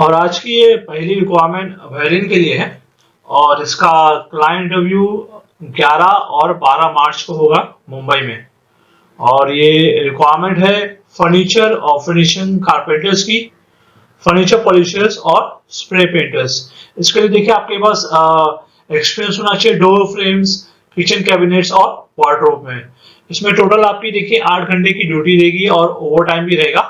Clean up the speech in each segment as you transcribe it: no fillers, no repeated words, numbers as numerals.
और आज की ये पहली रिक्वायरमेंट वेरिन के लिए है और इसका क्लाइंट इंटरव्यू 11 और 12 मार्च को होगा मुंबई में। और ये रिक्वायरमेंट है फर्नीचर और फिनिशिंग कारपेंटर्स की, फर्नीचर पॉलिशर्स और स्प्रे पेंटर्स। इसके लिए देखिए आपके पास एक्सपीरियंस होना चाहिए डोर फ्रेम्स, किचन कैबिनेट्स और वार्डरोब में। इसमें टोटल आपकी देखिए 8 घंटे की ड्यूटी रहेगी और ओवर टाइम भी रहेगा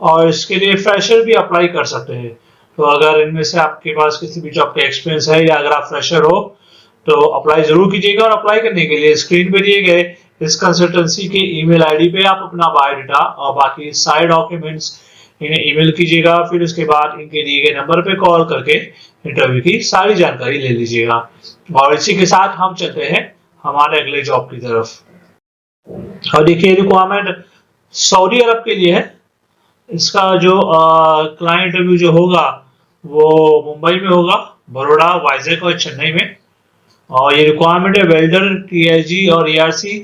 और इसके लिए फ्रेशर भी अप्लाई कर सकते हैं। तो अगर इनमें से आपके पास किसी भी जॉब का एक्सपीरियंस है या अगर आप फ्रेशर हो तो अप्लाई जरूर कीजिएगा। और अप्लाई करने के लिए स्क्रीन पे दिए गए इस कंसल्टेंसी के ईमेल आईडी पे आप अपना बायोडाटा और बाकी सारे डॉक्यूमेंट्स इन्हें ईमेल कीजिएगा। फिर उसके बाद इनके दिए गए नंबर पे कॉल करके इंटरव्यू की सारी जानकारी ले लीजिएगा। और इसी के साथ हम चलते हैं हमारे अगले जॉब की तरफ। और देखिए रिक्वायरमेंट सऊदी अरब के लिए है। इसका जो क्लाइंट इंटरव्यू जो होगा वो मुंबई में होगा, बड़ौदा, वाइजैक और चेन्नई में। और ये रिक्वायरमेंट है वेल्डर, टीआईजी और ARC,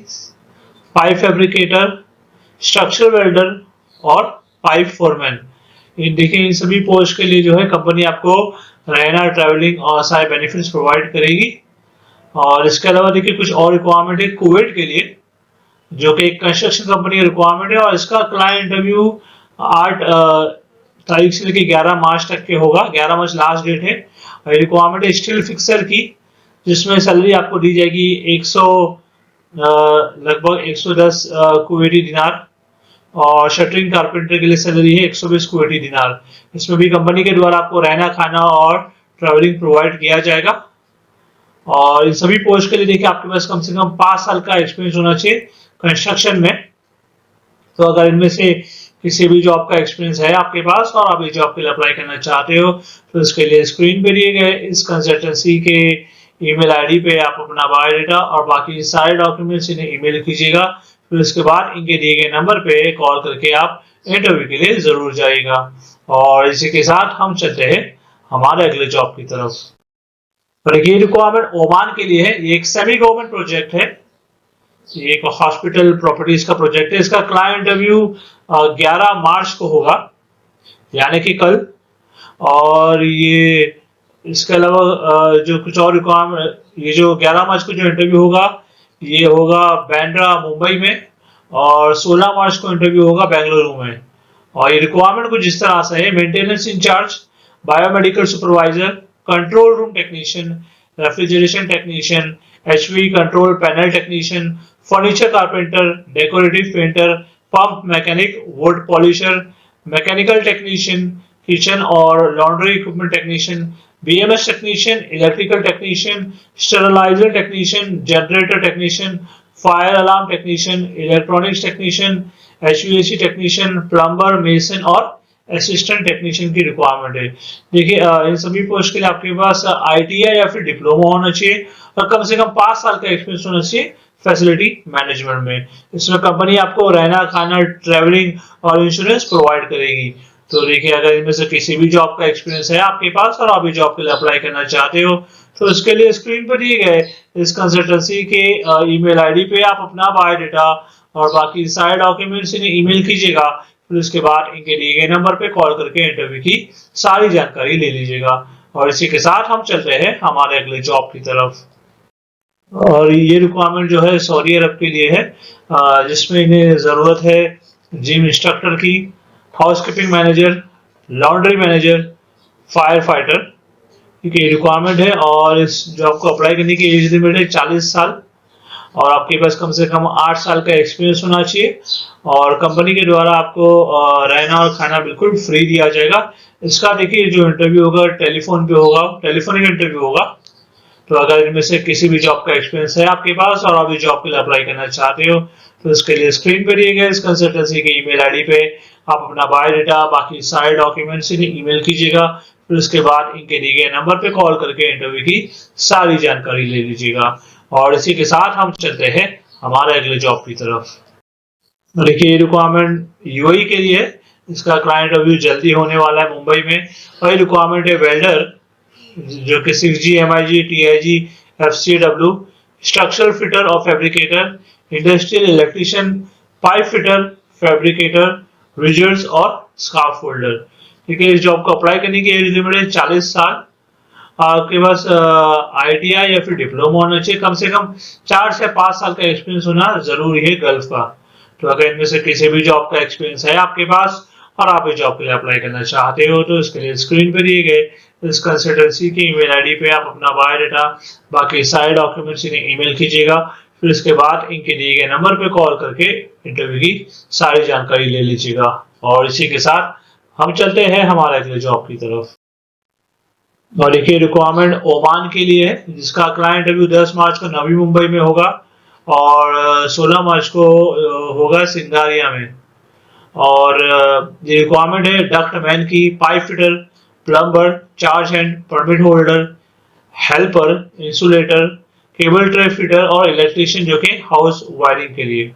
pipe fabricator, structural welder और पाइप फोरमैन। देखिए इन सभी पोस्ट के लिए जो है कंपनी आपको रहना, ट्रैवलिंग और सारे बेनिफिट्स प्रोवाइड करेगी। और इसके अलावा देखिए कुछ और रिक्वायरमेंट है कुवैत के लिए, जो कि एक कंस्ट्रक्शन कंपनी का रिक्वायरमेंट है। और इसका क्लाइंट इंटरव्यू 8 तारीख से लेकर 11 मार्च तक के होगा। 11 मार्च लास्ट डेट है। और रिक्वायरमेंट है स्टील फिक्सर की, जिसमें सैलरी आपको दी जाएगी 100 लगभग 110 कुवैती दिनार। और शटरिंग कारपेंटर के लिए सैलरी है 120 कुवैती दिनार। इसमें भी कंपनी के द्वारा आपको रहना, खाना और ट्रैवलिंग प्रोवाइड किया जाएगा। और इन सभी पोस्ट के लिए देखिए आपके पास कम से कम 5 साल का एक्सपीरियंस होना चाहिए कंस्ट्रक्शन में। तो अगर इनमें से किसी भी जॉब का एक्सपीरियंस है आपके पास और आप इस जॉब के लिए अप्लाई करना चाहते हो तो इसके लिए स्क्रीन पे दिए गए इस कंसल्टेंसी के ईमेल आईडी पे आप अपना बायोडाटा और बाकी सारे डॉक्यूमेंट्स इन्हें ईमेल कीजिएगा। फिर उसके बाद इनके दिए गए नंबर पे कॉल करके आप इंटरव्यू के लिए जरूर जाइएगा। और इसी के साथ हम चलते हैं हमारे अगले जॉब की तरफ। और ये रिक्वायरमेंट ओमान के लिए है। ये एक सेमी गवर्नमेंट प्रोजेक्ट है, ये एक हॉस्पिटल प्रॉपर्टीज का प्रोजेक्ट है। इसका क्लाइंट इंटरव्यू 11 मार्च को होगा, यानी कि कल। और ये इसके अलावा जो कुछ और रिक्वायरमेंट, ये जो 11 मार्च को जो इंटरव्यू होगा ये होगा बांद्रा मुंबई में। और 16 मार्च को इंटरव्यू होगा बेंगलुरु में। और ये रिक्वायरमेंट कुछ इस तरह से है: maintenance incharge, biomedical supervisor, control room technician, refrigeration technician, HV control panel technician, furniture carpenter, decorative painter, pump mechanic, wood polisher, mechanical technician, kitchen और laundry equipment technician, BMS technician, electrical technician, steriliser technician, generator technician, fire alarm technician, electronics technician, HVAC technician, plumber, mason और assistant technician की requirement है। देखिए इन सभी post के लिए आपके पास ITI या फिर डिप्लोमा होना चाहिए और कम से कम 5 साल का एक्सपीरियंस होना चाहिए फैसिलिटी मैनेजमेंट में। इसमें कंपनी आपको रहना, खाना, ट्रैवलिंग और इंश्योरेंस प्रोवाइड करेगी। तो देखिए अगर इनमें से किसी भी जॉब का एक्सपीरियंस है आपके पास और आप इस जॉब के लिए अप्लाई करना चाहते हो तो इसके लिए स्क्रीन पर दिए गए इस कंसल्टेंसी के ईमेल आईडी पे आप अपना बायोडाटा और बाकी सारे डॉक्यूमेंट्स इन्हें ईमेल कीजिएगा। फिर उसके बाद इनके दिए गए नंबर पे कॉल करके इंटरव्यू की सारी जानकारी ले लीजिएगा। और इसी के साथ हम चलते हैं हमारे अगले जॉब की तरफ। और ये रिक्वायरमेंट जो है सऊदी अरब के लिए है, जिसमें इन्हें जरूरत है जिम इंस्ट्रक्टर की, housekeeping manager, laundry manager, fire fighter की रिक्वायरमेंट है। और इस जॉब को अप्लाई करने की एज लिमिट है 40 साल और आपके पास कम से कम 8 साल का एक्सपीरियंस होना चाहिए। और कंपनी के द्वारा आपको रहना और खाना बिल्कुल फ्री दिया जाएगा। इसका देखिए जो इंटरव्यू होगा टेलीफोन पे होगा, टेलीफोनिक इंटरव्यू होगा। तो अगर इनमें से किसी भी जॉब का एक्सपीरियंस है आपके पास और आप इस जॉब के लिए अप्लाई करना चाहते हो तो इसके लिए स्क्रीन पर दिए गए इस कंसल्टेंसी के ईमेल आईडी पे आप अपना बायोडाटा, बाकी सारे डॉक्यूमेंट्स इन्हें ईमेल कीजिएगा। फिर उसके बाद इनके दिए गए नंबर पे कॉल करके इंटरव्यू की सारी जानकारी ले लीजिएगा। और इसी के साथ हम चलते हैं हमारे अगले जॉब की तरफ। देखिए रिक्वायरमेंट यूएई के लिए, इसका क्लाइंट इंटरव्यू जल्दी होने वाला है मुंबई में। और रिक्वायरमेंट है वेल्डर, जो कि 6G, MIG, TIG, FCW, structural fitter और fabricator, industrial electrician, pipe fitter, fabricator, riggers और स्कार्फ फोल्डर। ठीक है। इस जॉब को अप्लाई करने की एज लिमिट है 40 साल। आपके पास ITI या फिर डिप्लोमा होना चाहिए। कम से कम 4 से 5 साल का एक्सपीरियंस होना जरूरी है गल्फ का। तो अगर इनमें से किसी भी जॉब का एक्सपीरियंस है आपके पास और आप इस जॉब के लिए अप्लाई करना चाहते हो तो इसके लिए स्क्रीन पे दिए गए इस कंसल्टेंसी की ईमेल आईडी पे आप अपना बायोडाटा बाकी सारे डॉक्यूमेंट्स इन्हें ईमेल कीजिएगा। फिर इसके बाद इनके दिए गए नंबर पे कॉल करके इंटरव्यू की सारी जानकारी ले लीजिएगा। और इसी के साथ हम चलते हैं हमारे अगले जॉब की तरफ। और देखिए रिक्वायरमेंट ओमान के लिए है जिसका क्लाइंट इंटरव्यू 10 मार्च को नवी मुंबई में होगा और 16 मार्च को होगा सिंगारिया में। और ये रिक्वायरमेंट है डक्ट मैन की, pipe fitter, plumber, charge hand, permit holder, helper, insulator, cable tray fitter और इलेक्ट्रीशियन जो कि हाउस वायरिंग के लिए।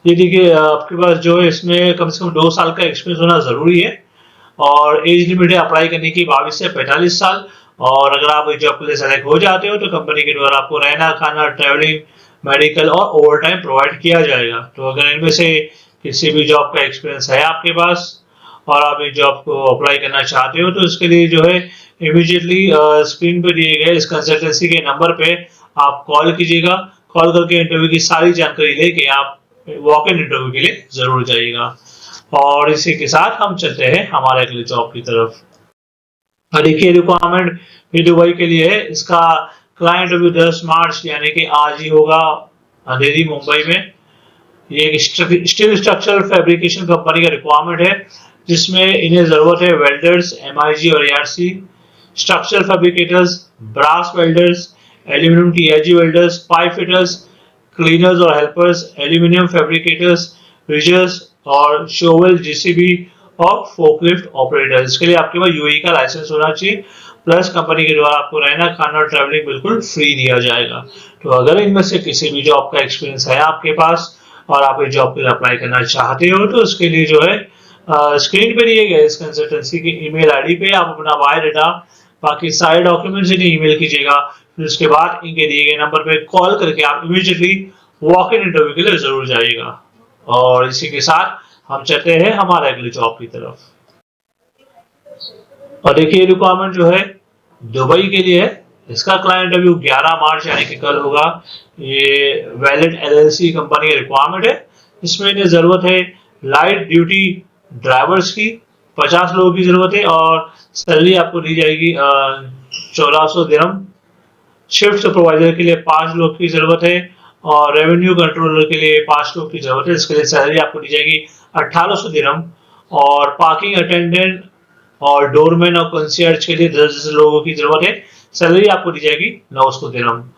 ये देखिए आपके पास जो है इसमें कम से कम 2 साल का एक्सपीरियंस होना जरूरी है और एज लिमिट है अप्लाई करने की 22 से 45 साल। और अगर आप इस जॉब के लिए सेलेक्ट हो जाते हो तो कंपनी के द्वारा आपको रहना, खाना, ट्रैवलिंग, मेडिकल और ओवर टाइम प्रोवाइड किया जाएगा। तो अगर इनमें से किसी भी जॉब का एक्सपीरियंस है आपके पास और आप इस जॉब को अप्लाई करना चाहते हो तो इसके लिए जो है इमीडिएटली स्क्रीन पे दिए गए इस कंसल्टेंसी के नंबर पे आप कॉल कीजिएगा। कॉल करके इंटरव्यू की सारी जानकारी लेके आप वॉक इन इंटरव्यू के लिए जरूर जाइएगा। और इसी के साथ हम चलते हैं हमारे अगले जॉब की तरफ। देखिए रिक्वायरमेंट भी दुबई के लिए है। इसका क्लाइंट इंटरव्यू 10 मार्च यानी कि आज ही होगा अंधेरी मुंबई में। ये एक स्टील स्ट्रक्चरल फैब्रिकेशन कंपनी का रिक्वायरमेंट है जिसमें इन्हें जरूरत है वेल्डर्स, MIG और ARC, structural fabricators, brass welders, aluminium TIG welders, pipe fitters, cleaners और हेल्पर्स, एल्यूमिनियम फैब्रिकेटर्स, रिजर्स और शोवेल JCB और फोकलिफ्ट ऑपरेटर। इसके लिए आपके पास UAE का लाइसेंस होना चाहिए। प्लस कंपनी के द्वारा आपको रहना, खाना और ट्रैवलिंग बिल्कुल फ्री दिया जाएगा। तो अगर इनमें से किसी भी जॉब का एक्सपीरियंस है आपके पास और आप इस जॉब के लिए अप्लाई करना चाहते हो तो उसके लिए जो है स्क्रीन पे दिए गए इस कंसल्टेंसी की ईमेल आईडी पे आप अपना बायोडाटा बाकी सारे डॉक्यूमेंट्स इन्हें ईमेल कीजिएगा। फिर उसके बाद इनके दिए गए नंबर पे कॉल करके आप इमीडिएटली वॉक इन इंटरव्यू के लिए जरूर जाइएगा। और इसी के साथ हम चलते हैं हमारे अगले जॉब की तरफ। और देखिए रिक्वायरमेंट जो है दुबई के लिए है। इसका क्लाइंट इंटरव्यू 11 मार्च यानी कि कल होगा। ये वैलिड LLC कंपनी का रिक्वायरमेंट है। इसमें इन्हें जरूरत है लाइट ड्यूटी ड्राइवर्स की, 50 लोगों की जरूरत है और सैलरी आपको दी जाएगी 1400 दिरहम। शिफ्ट सुपरवाइजर के लिए 5 लोग की जरूरत है और रेवेन्यू कंट्रोलर के लिए 5 लोग की जरूरत है। इसके लिए सैलरी आपको दी जाएगी 1800 दिरहम। और पार्किंग अटेंडेंट और डोरमैन और कंसियर्ज के लिए 10 लोगों की जरूरत है। सैलरी आपको दी जाएगी 900 दिरहम।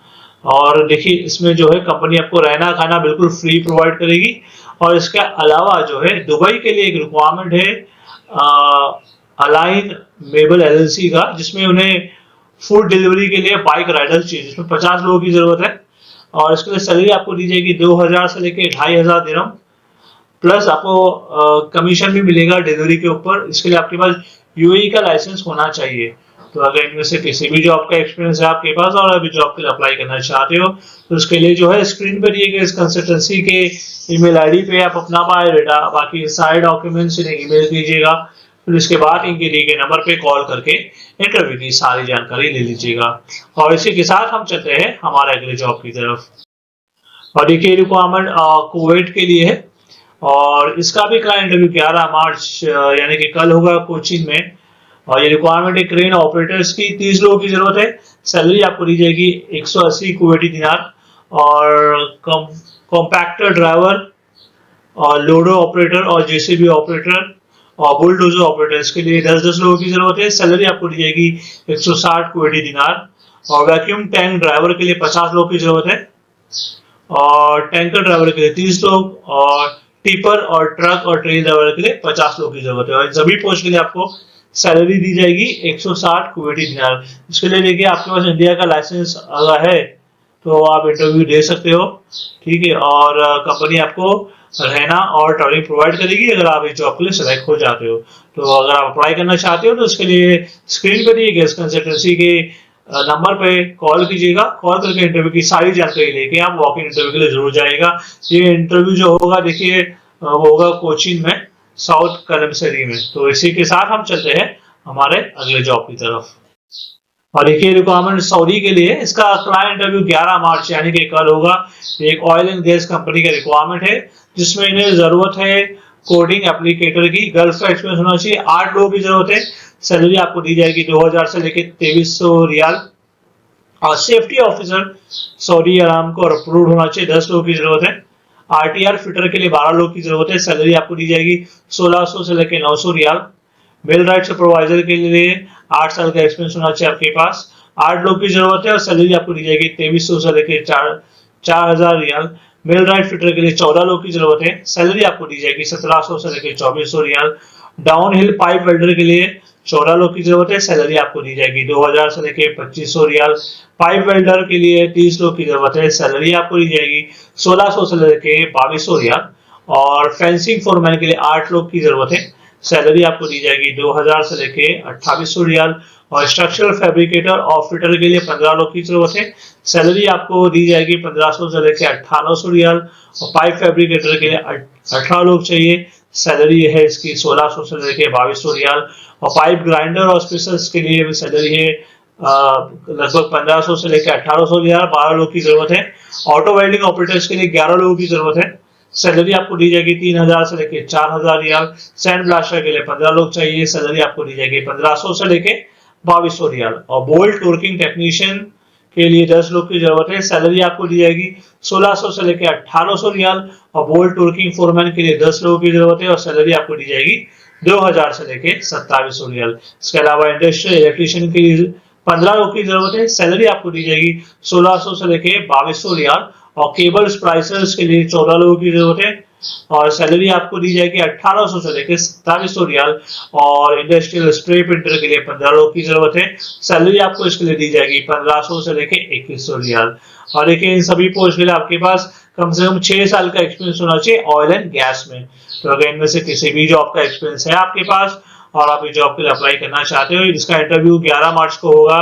और देखिए इसमें जो है कंपनी आपको रहना खाना बिल्कुल फ्री प्रोवाइड करेगी। और इसके अलावा जो है दुबई के लिए एक रिक्वायरमेंट है अलाइन मेबल LLC का जिसमें उन्हें फूड डिलीवरी के लिए बाइक राइडर चाहिए जिसमें 50 लोगों की जरूरत है। और इसके लिए सैलरी आपको दी जाएगी 2000 से लेकर 2500 दिरहम। प्लस आपको कमीशन भी मिलेगा डिलीवरी के ऊपर। इसके लिए आपके पास UAE का लाइसेंस होना चाहिए। तो अगर इनमें से किसी भी जॉब का एक्सपीरियंस है आपके पास और अभी जॉब के लिए अप्लाई करना चाहते हो तो उसके लिए जो है स्क्रीन पर दिए गए इस कंसल्टेंसी के ईमेल आईडी पे आप अपना बायोडाटा बाकी सारे डॉक्यूमेंट्स इन्हें ईमेल कीजिएगा। फिर इसके बाद इनके दिए गए नंबर पे कॉल करके इंटरव्यू की सारी जानकारी ले लीजिएगा। और इसी के साथ हम चलते हैं हमारे अगले जॉब की तरफ। और देखिए रिक्वायरमेंट कुवैत के लिए है और इसका भी क्लाइंट इंटरव्यू 11 मार्च यानी कि कल होगा कोचिन में। और ये रिक्वायरमेंट है क्रेन ऑपरेटर्स की, 30 लोगों की जरूरत है। सैलरी आपको दी जाएगी 180 कुवैती दिनार। और कॉम्पैक्टर ड्राइवर और लोडो ऑपरेटर और JCB ऑपरेटर और बुलडोजर ऑपरेटर्स के लिए 10-10 लोगों की जरूरत है। सैलरी आपको दी जाएगी 160 कुवैती दिनार। और वैक्यूम टैंक ड्राइवर के लिए 50 लोगों की जरूरत है और टैंकर ड्राइवर के लिए 30 लोग और टिपर और ट्रक और ट्रेन ड्राइवर के लिए 50 लोगों की जरूरत है। और इन सभी पोस्ट के लिए आपको सैलरी दी जाएगी 160 कुवैती दिनार। इसके लिए देखिए आपके पास इंडिया का लाइसेंस अगर है तो आप इंटरव्यू दे सकते हो, ठीक है। और कंपनी आपको रहना और ट्रैवलिंग प्रोवाइड करेगी अगर आप इस जॉब के लिए सेलेक्ट हो जाते हो। तो अगर आप अप्लाई करना चाहते हो तो उसके लिए स्क्रीन पर दिए गए इस कंसल्टेंसी के नंबर पे कॉल कीजिएगा। कॉल करके इंटरव्यू की सारी जानकारी लेके आप वॉक इन इंटरव्यू के लिए जरूर जाइएगा। ये इंटरव्यू जो होगा देखिए वो होगा कोचिन में साउथ कलमसरी में। तो इसी के साथ हम चलते हैं हमारे अगले जॉब की तरफ। और एक रिक्वायरमेंट सऊदी के लिए, इसका क्लाइंट इंटरव्यू 11 मार्च यानी कि कल होगा। एक ऑयल एंड गैस कंपनी का रिक्वायरमेंट है जिसमें इन्हें जरूरत है कोडिंग एप्लीकेटर की। गर्ल्स का एक्सपीरियंस होना चाहिए। 8 लोगों की जरूरत है। सैलरी आपको दी जाएगी 2000 से लेकर 2300 रियाल। और सेफ्टी ऑफिसर सऊदी अराम को अप्रूव होना चाहिए। 10 लोगों की जरूरत है। आरटीआर फिटर के लिए 12 लोगों की जरूरत है। सैलरी आपको दी जाएगी 1600 से लेकर 900 रियाल। मेल राइट सुपरवाइजर के लिए 8 साल का एक्सपीरियंस होना चाहिए आपके पास। 8 लोग की जरूरत है और सैलरी आपको दी जाएगी 2300 से लेकर 4000 रियाल। मेल राइट फिटर के लिए 14 लोग की जरूरत है। सैलरी आपको दी जाएगी 1700 से लेकर 2400 riyal. Down hill pipe welder के लिए 14 लोग की जरूरत है। सैलरी आपको दी जाएगी 2000 से लेकर 2500 रियाल। पाइप वेल्डर के लिए 30 लोग की जरूरत है। सैलरी आपको दी जाएगी 1600 से लेकर 2200 रियाल। और फेंसिंग फोरमैन के लिए 8 लोग की जरूरत है। सैलरी आपको दी जाएगी 2000 से लेके 2800 रियाल। और स्ट्रक्चरल फैब्रिकेटर और फिटर के लिए 15 लोग की जरूरत है। सैलरी आपको दी जाएगी 1500 से लेके 1800 रियाल। और पाइप फैब्रिकेटर के लिए 18 लोग चाहिए। सैलरी है इसकी 1600 से लेके 2200 रियाल। और पाइप ग्राइंडर और स्पेशल्स के लिए सैलरी है लगभग 1500 से लेकर 1800 रियाल। 12 लोग की जरूरत है। ऑटो वेल्डिंग ऑपरेटर्स के लिए 11 लोगों की जरूरत है। सैलरी आपको दी जाएगी 3000 से लेके 4000 रियाल। सैंड ब्लास्टर के लिए 15 लोग चाहिए। सैलरी आपको दी जाएगी 1500 से लेके 2200 रियाल। और बोल्ट टोर्किंग टेक्नीशियन के लिए 10 लोग की जरूरत है। सैलरी आपको दी जाएगी 1600 से लेके 1800 रियाल। और बोल्ट टोर्किंग फोरमैन के लिए 10 लोगों की जरूरत है और सैलरी आपको दी जाएगी 2000 से लेके 2700 रियाल। इसके अलावा इंडस्ट्रियल इलेक्ट्रीशियन के लिए 15 लोग की जरूरत है। सैलरी आपको दी जाएगी 1600 से लेके 2200 रियाल। और केबल स्प्लाइसर्स के लिए 14 लोगों की जरूरत है और सैलरी आपको दी जाएगी 1800 से लेकर 2700 रियाल। और इंडस्ट्रियल स्प्रे प्रिंटर के लिए 15 लोगों की जरूरत है। सैलरी आपको इसके लिए दी जाएगी 1500 से लेकर 2100 रियाल। और देखिए इन सभी पोस्ट के लिए आपके पास कम से कम 6 साल का एक्सपीरियंस होना चाहिए ऑयल एंड गैस में। तो अगर इनमें से किसी भी जॉब का एक्सपीरियंस है आपके पास और आप इस जॉब के लिए अप्लाई करना चाहते हो, इसका इंटरव्यू 11 मार्च को होगा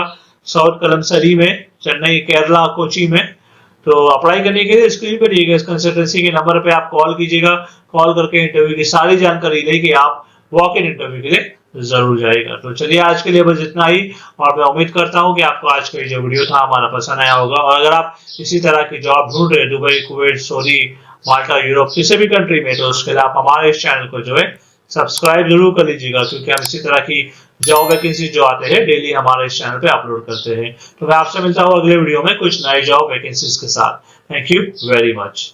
साउथ कलमसरी में, चेन्नई, केरला, कोची में। तो अप्लाई करने के लिए स्क्रीन पर दिए गए इस कंसल्टेंसी के नंबर पे आप कॉल कीजिएगा। कॉल करके इंटरव्यू की सारी जानकारी लेके आप वॉक इन इंटरव्यू के लिए जरूर जाएगा। तो चलिए आज के लिए बस इतना ही। और मैं उम्मीद करता हूँ कि आपको आज का जो वीडियो था हमारा पसंद आया होगा। और अगर आप इसी तरह की जॉब ढूंढ रहे हैं दुबई, कुवैत, सऊदी, माल्टा, यूरोप किसी भी कंट्री में, तो उसके लिए आप हमारे इस चैनल को जो है सब्सक्राइब जरूर कर लीजिएगा, क्योंकि हम इसी तरह की जॉब वैकेंसी जो आते हैं डेली हमारे इस चैनल पे अपलोड करते हैं। तो मैं आपसे मिलता हूँ अगले वीडियो में कुछ नए जॉब वैकेंसीज के साथ। Thank you very much.